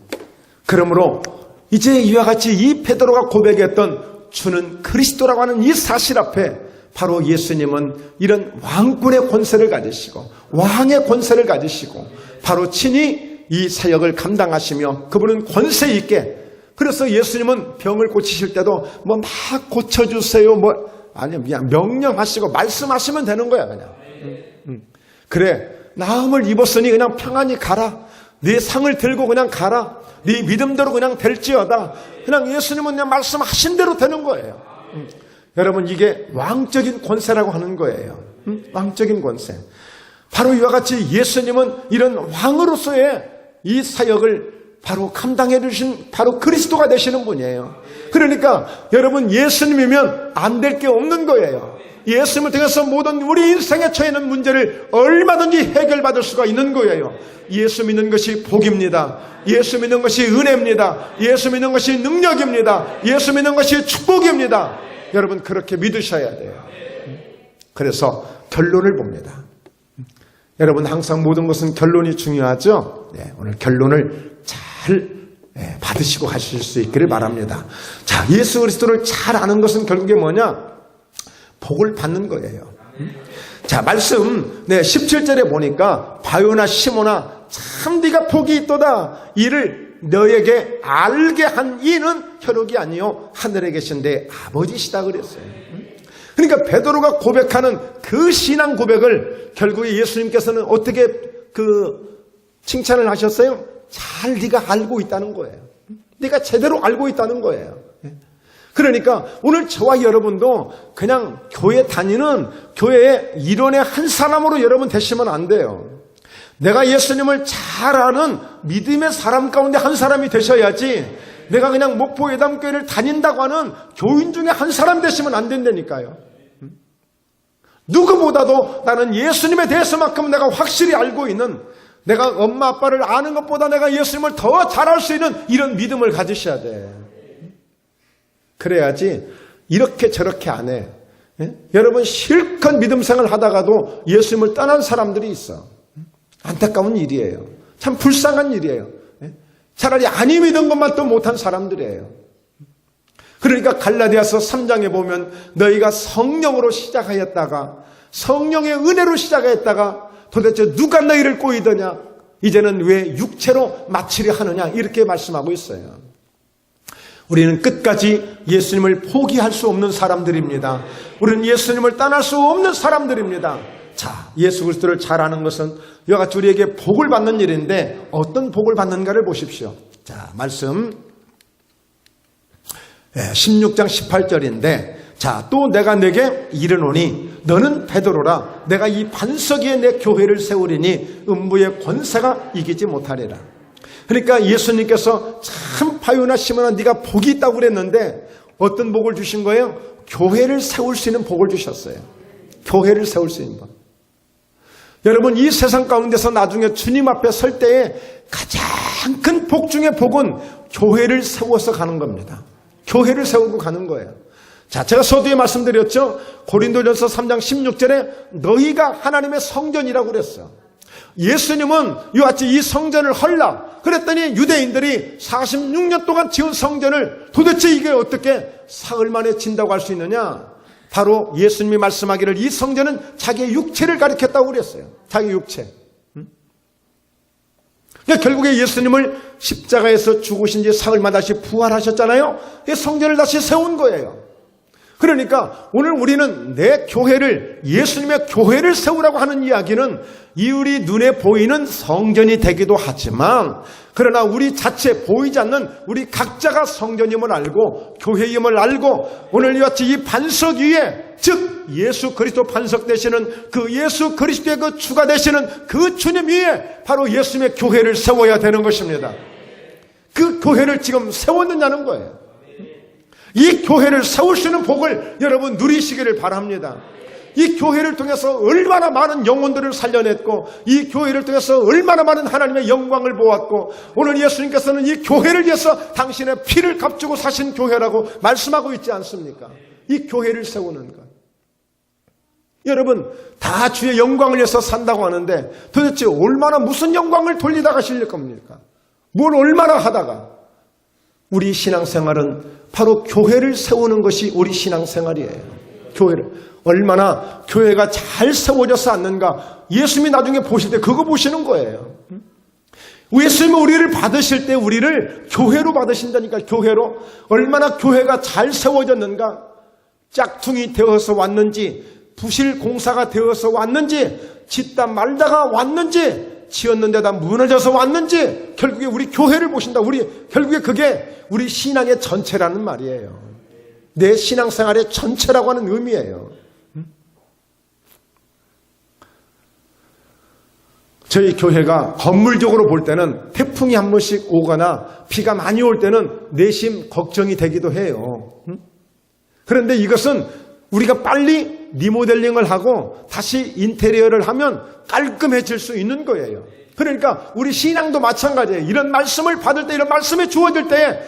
Speaker 1: 그러므로 이제 이와 같이 이 베드로가 고백했던 주는 그리스도라고 하는 이 사실 앞에 바로 예수님은 이런 왕권의 권세를 가지시고 왕의 권세를 가지시고 바로 친히 이 사역을 감당하시며 그분은 권세 있게, 그래서 예수님은 병을 고치실 때도 뭐 막 고쳐주세요 아니 그냥 명령하시고 말씀하시면 되는 거야. 그냥 그래, 나음을 입었으니 그냥 평안히 가라. 네 상을 들고 그냥 가라. 네 믿음대로 그냥 될지어다. 그냥 예수님은 그냥 말씀하신 대로 되는 거예요. 여러분, 이게 왕적인 권세라고 하는 거예요. 왕적인 권세. 바로 이와 같이 예수님은 이런 왕으로서의 이 사역을 바로 감당해 주신 바로 그리스도가 되시는 분이에요. 그러니까 여러분, 예수님이면 안 될 게 없는 거예요. 예수님을 통해서 모든 우리 인생에 처해 있는 문제를 얼마든지 해결받을 수가 있는 거예요. 예수 믿는 것이 복입니다. 예수 믿는 것이 은혜입니다. 예수 믿는 것이 능력입니다. 예수 믿는 것이 축복입니다. 여러분, 그렇게 믿으셔야 돼요. 그래서 결론을 봅니다. 여러분, 항상 모든 것은 결론이 중요하죠. 네, 오늘 결론을 잘 받으시고 가실 수 있기를 바랍니다. 자, 예수 그리스도를 잘 아는 것은 결국에 뭐냐? 복을 받는 거예요. 자, 말씀 17절에 보니까 바요나 시몬아 참 네가 복이 있도다. 이를 너에게 알게 한 이는 혈육이 아니요 하늘에 계신 내 아버지시다 그랬어요. 그러니까 베드로가 고백하는 그 신앙 고백을 결국에 예수님께서는 어떻게 칭찬을 하셨어요? 잘 네가 알고 있다는 거예요. 네가 제대로 알고 있다는 거예요. 그러니까 오늘 저와 여러분도 그냥 교회 다니는 교회의 일원의 한 사람으로 여러분 되시면 안 돼요. 내가 예수님을 잘 아는 믿음의 사람 가운데 한 사람이 되셔야지, 내가 그냥 목포예담교회를 다닌다고 하는 교인 중에 한 사람 되시면 안 된다니까요. 누구보다도 나는 예수님에 대해서만큼 내가 확실히 알고 있는, 내가 엄마 아빠를 아는 것보다 내가 예수님을 더 잘 알 수 있는 이런 믿음을 가지셔야 돼. 그래야지 이렇게 저렇게 안 해. 여러분, 실컷 믿음 생활 하다가도 예수님을 떠난 사람들이 있어. 안타까운 일이에요. 참 불쌍한 일이에요. 차라리 아니 믿은 것만 또 못한 사람들이에요. 그러니까 갈라디아서 3장에 보면 너희가 성령으로 시작하였다가 성령의 은혜로 시작하였다가 도대체 누가 너희를 꼬이더냐? 이제는 왜 육체로 마치려 하느냐? 이렇게 말씀하고 있어요. 우리는 끝까지 예수님을 포기할 수 없는 사람들입니다. 우리는 예수님을 떠날 수 없는 사람들입니다. 자, 예수 그리스도를 잘 아는 것은 이와 같이 우리에게 복을 받는 일인데 어떤 복을 받는가를 보십시오. 자, 말씀 16장 18절인데, 자, 또 내가 내게 이르노니 너는 베드로라. 내가 이 반석 위에 내 교회를 세우리니 음부의 권세가 이기지 못하리라. 그러니까 예수님께서 참 바요나 시몬아 네가 복이 있다고 그랬는데 어떤 복을 주신 거예요? 교회를 세울 수 있는 복을 주셨어요. 교회를 세울 수 있는 복. 여러분, 이 세상 가운데서 나중에 주님 앞에 설 때에 가장 큰 복 중의 복은 교회를 세워서 가는 겁니다. 교회를 세우고 가는 거예요. 자, 제가 서두에 말씀드렸죠. 고린도전서 3장 16절에 너희가 하나님의 성전이라고 그랬어요. 예수님은 이와 같이 이 성전을 헐라 그랬더니 유대인들이 46년 동안 지은 성전을 도대체 이게 어떻게 사흘 만에 진다고 할 수 있느냐? 바로 예수님이 말씀하기를 이 성전은 자기의 육체를 가리켰다고 그랬어요. 자기 육체. 그러니까 결국에 예수님을 십자가에서 죽으신 지 사흘만 다시 부활하셨잖아요. 이 성전을 다시 세운 거예요. 그러니까 오늘 우리는 내 교회를, 예수님의 교회를 세우라고 하는 이야기는 이 우리 눈에 보이는 성전이 되기도 하지만, 그러나 우리 자체 보이지 않는 우리 각자가 성전임을 알고 교회임을 알고 오늘 이와 같이 이 반석 위에, 즉 예수 그리스도 반석 되시는 그 예수 그리스도의 그 주가 되시는 그 주님 위에 바로 예수님의 교회를 세워야 되는 것입니다. 그 교회를 지금 세웠느냐는 거예요. 이 교회를 세울 수 있는 복을 여러분 누리시기를 바랍니다. 이 교회를 통해서 얼마나 많은 영혼들을 살려냈고, 이 교회를 통해서 얼마나 많은 하나님의 영광을 보았고, 오늘 예수님께서는 이 교회를 위해서 당신의 피를 값주고 사신 교회라고 말씀하고 있지 않습니까? 이 교회를 세우는 것. 여러분, 다 주의 영광을 위해서 산다고 하는데 도대체 얼마나 무슨 영광을 돌리다 가실 겁니까? 뭘 얼마나 하다가? 우리 신앙생활은 바로 교회를 세우는 것이 우리 신앙생활이에요. 교회를. 얼마나 교회가 잘 세워져서 앉는가, 예수님이 나중에 보실 때 그거 보시는 거예요. 예수님이 우리를 받으실 때 우리를 교회로 받으신다니까. 교회로. 얼마나 교회가 잘 세워졌는가, 짝퉁이 되어서 왔는지, 부실 공사가 되어서 왔는지, 짓다 말다가 왔는지, 지었는데다 무너져서 왔는지, 결국에 우리 교회를 보신다. 결국에 그게 우리 신앙의 전체라는 말이에요. 내 신앙생활의 전체라고 하는 의미예요. 저희 교회가 건물적으로 볼 때는 태풍이 한 번씩 오거나 비가 많이 올 때는 내심 걱정이 되기도 해요. 그런데 이것은 우리가 빨리 리모델링을 하고 다시 인테리어를 하면 깔끔해질 수 있는 거예요. 그러니까 우리 신앙도 마찬가지예요. 이런 말씀을 받을 때, 이런 말씀이 주어질 때에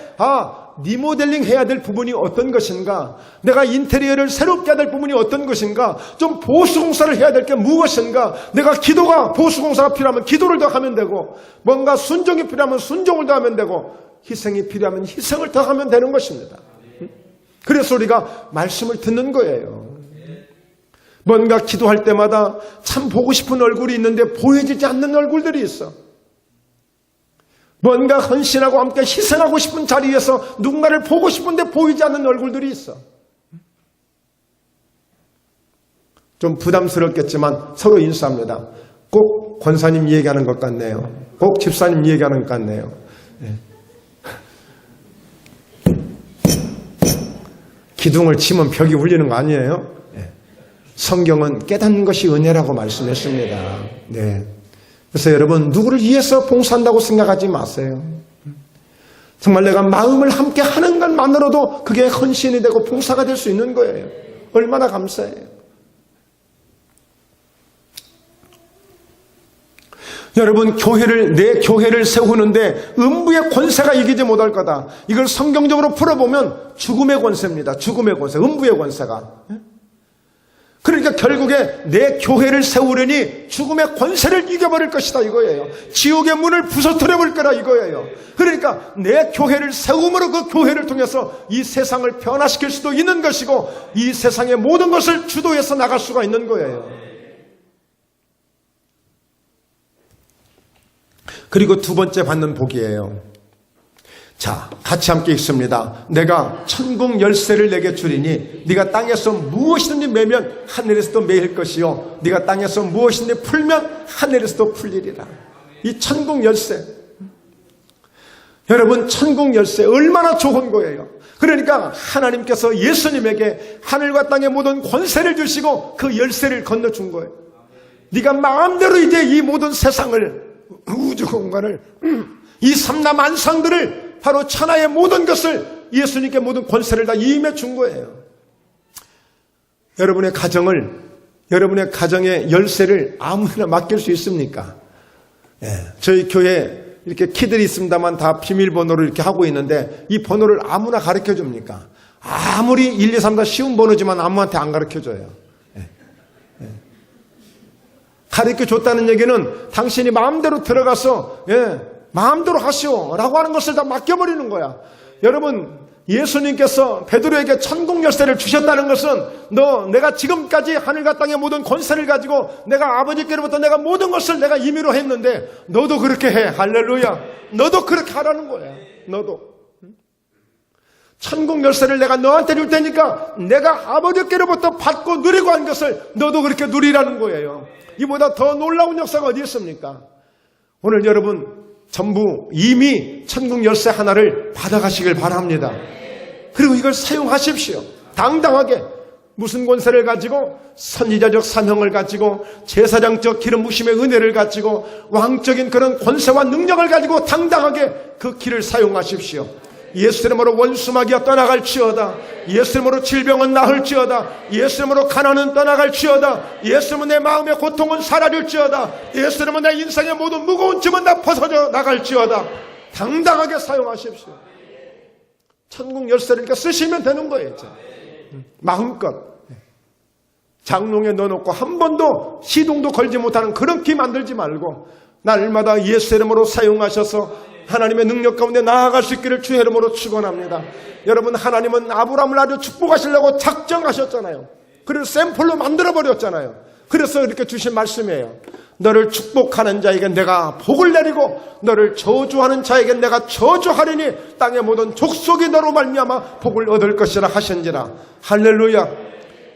Speaker 1: 리모델링 해야 될 부분이 어떤 것인가, 내가 인테리어를 새롭게 해야 될 부분이 어떤 것인가, 좀 보수공사를 해야 될 게 무엇인가, 내가 기도가 보수공사가 필요하면 기도를 더 하면 되고, 뭔가 순종이 필요하면 순종을 더 하면 되고, 희생이 필요하면 희생을 더 하면 되는 것입니다. 그래서 우리가 말씀을 듣는 거예요. 뭔가 기도할 때마다 참 보고 싶은 얼굴이 있는데 보여지지 않는 얼굴들이 있어. 뭔가 헌신하고 함께 희생하고 싶은 자리에서 누군가를 보고 싶은데 보이지 않는 얼굴들이 있어. 좀 부담스럽겠지만 서로 인사합니다. 꼭 권사님 얘기하는 것 같네요. 꼭 집사님 얘기하는 것 같네요. 기둥을 치면 벽이 울리는 거 아니에요? 성경은 깨닫는 것이 은혜라고 말씀했습니다. 네. 그래서 여러분, 누구를 위해서 봉사한다고 생각하지 마세요. 정말 내가 마음을 함께 하는 것만으로도 그게 헌신이 되고 봉사가 될 수 있는 거예요. 얼마나 감사해요. 여러분, 내 교회를 세우는데 음부의 권세가 이기지 못할 거다. 이걸 성경적으로 풀어보면 죽음의 권세입니다. 죽음의 권세, 음부의 권세가. 그러니까 결국에 내 교회를 세우려니 죽음의 권세를 이겨버릴 것이다 이거예요. 지옥의 문을 부서뜨려버릴 거라 이거예요. 그러니까 내 교회를 세움으로 그 교회를 통해서 이 세상을 변화시킬 수도 있는 것이고, 이 세상의 모든 것을 주도해서 나갈 수가 있는 거예요. 그리고 두 번째 받는 복이에요. 자, 같이 함께 읽습니다. 내가 천국 열쇠를 내게 주리니 네가 땅에서 무엇이든지 매면 하늘에서도 매일 것이요 네가 땅에서 무엇이든지 풀면 하늘에서도 풀리리라. 이 천국 열쇠, 여러분, 천국 열쇠 얼마나 좋은 거예요. 그러니까 하나님께서 예수님에게 하늘과 땅의 모든 권세를 주시고 그 열쇠를 건너준 거예요. 네가 마음대로 이제 이 모든 세상을, 우주 공간을, 이 삼라만상들을, 바로 천하의 모든 것을 예수님께 모든 권세를 다 임해 준 거예요. 여러분의 가정의 열쇠를 아무나 맡길 수 있습니까? 저희 교회 이렇게 키들이 있습니다만 다 비밀번호를 이렇게 하고 있는데 이 번호를 아무나 가르쳐 줍니까? 아무리 1, 2, 3 다 쉬운 번호지만 아무한테 안 가르쳐 줘요. 가르쳐 줬다는 얘기는 당신이 마음대로 들어가서 마음대로 하시오 라고 하는 것을 다 맡겨버리는 거야. 여러분, 예수님께서 베드로에게 천국 열쇠를 주셨다는 것은 내가 지금까지 하늘과 땅의 모든 권세를 가지고 내가 아버지께로부터 내가 모든 것을 내가 임의로 했는데 너도 그렇게 해. 할렐루야. 너도 그렇게 하라는 거야. 너도. 천국 열쇠를 내가 너한테 줄 테니까 내가 아버지께로부터 받고 누리고 한 것을 너도 그렇게 누리라는 거예요. 이보다 더 놀라운 역사가 어디 있습니까? 오늘 여러분 전부 이미 천국 열쇠 하나를 받아가시길 바랍니다. 그리고 이걸 사용하십시오. 당당하게. 무슨 권세를 가지고? 선지자적 사명을 가지고, 제사장적 기름 부심의 은혜를 가지고, 왕적인 그런 권세와 능력을 가지고 당당하게 그 길을 사용하십시오. 예수 이름으로 원수마귀가 떠나갈지어다. 예수 이름으로 질병은 나을지어다. 예수 이름으로 가난은 떠나갈지어다. 예수 이름으로 내 마음의 고통은 사라질지어다. 예수 이름으로 내 인생의 모든 무거운 짐은 다 벗어져 나갈지어다. 당당하게 사용하십시오. 천국 열쇠를 이렇게 쓰시면 되는 거예요. 마음껏 장롱에 넣어놓고 한 번도 시동도 걸지 못하는 그런 기 만들지 말고 날마다 예수 이름으로 사용하셔서 하나님의 능력 가운데 나아갈 수 있기를 주의 이름으로 축원합니다. 여러분, 하나님은 아브라함을 아주 축복하시려고 작정하셨잖아요. 그래서 샘플로 만들어버렸잖아요. 그래서 이렇게 주신 말씀이에요. 너를 축복하는 자에게 내가 복을 내리고 너를 저주하는 자에게 내가 저주하리니 땅의 모든 족속이 너로 말미암아 복을 얻을 것이라 하신지라. 할렐루야.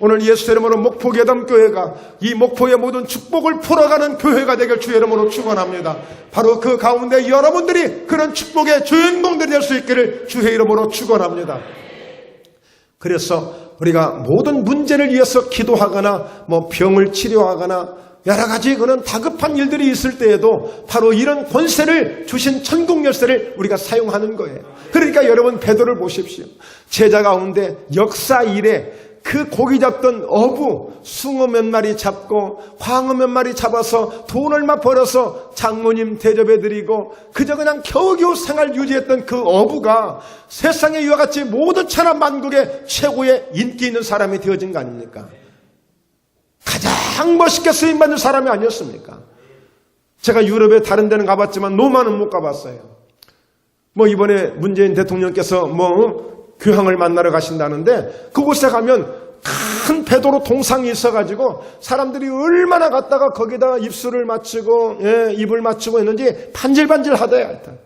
Speaker 1: 오늘 예수 이름으로 목포괴담교회가 이 목포의 모든 축복을 풀어가는 교회가 되길 주의 이름으로 축원합니다. 바로 그 가운데 여러분들이 그런 축복의 주인공들이 될 수 있기를 주의 이름으로 축원합니다. 그래서 우리가 모든 문제를 위해서 기도하거나 병을 치료하거나 여러 가지 그런 다급한 일들이 있을 때에도 바로 이런 권세를 주신 천국 열쇠를 우리가 사용하는 거예요. 그러니까 여러분, 베드로를 보십시오. 제자 가운데 역사 이래 그 고기 잡던 어부 숭어 몇 마리 잡고 광어 몇 마리 잡아서 돈 얼마 벌어서 장모님 대접해드리고 그저 그냥 겨우겨우 생활 유지했던 그 어부가 세상에 이와 같이 모든 천하 만국의 최고의 인기 있는 사람이 되어진 거 아닙니까? 가장 멋있게 쓰임받는 사람이 아니었습니까? 제가 유럽에 다른 데는 가봤지만 로마는 못 가봤어요. 이번에 문재인 대통령께서 교황을 만나러 가신다는데 그곳에 가면 큰 베드로 동상이 있어가지고 사람들이 얼마나 갔다가 거기다가 입술을 맞추고 입을 맞추고 했는지 반질반질하대요. 하여튼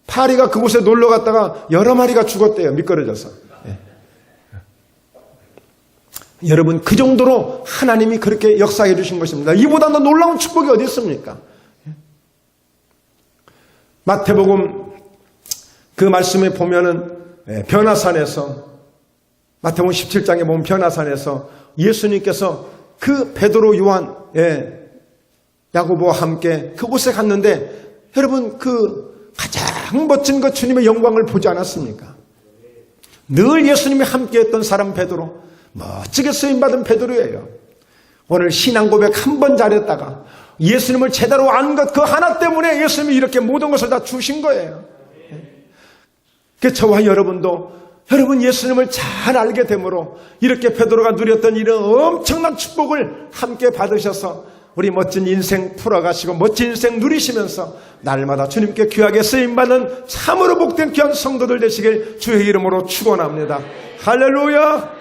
Speaker 1: 파리가 그곳에 놀러 갔다가 여러 마리가 죽었대요. 미끄러져서. 여러분, 그 정도로 하나님이 그렇게 역사해 주신 것입니다. 이보다 더 놀라운 축복이 어디 있습니까? 마태복음 그 말씀에 보면은 변화산에서 마태복음 17장에 보면 변화산에서 예수님께서 그 베드로, 요한, 야고보와 함께 그곳에 갔는데 여러분, 그 가장 멋진 것 주님의 영광을 보지 않았습니까? 늘 예수님이 함께했던 사람 베드로, 멋지게 쓰임받은 베드로예요. 오늘 신앙 고백 한 번 잘했다가 예수님을 제대로 안 것 그 하나 때문에 예수님이 이렇게 모든 것을 다 주신 거예요. 그 저와 여러분도 여러분 예수님을 잘 알게 되므로 이렇게 베드로가 누렸던 이런 엄청난 축복을 함께 받으셔서 우리 멋진 인생 풀어가시고 멋진 인생 누리시면서 날마다 주님께 귀하게 쓰임받는 참으로 복된 귀한 성도들 되시길 주의 이름으로 축원합니다. 할렐루야.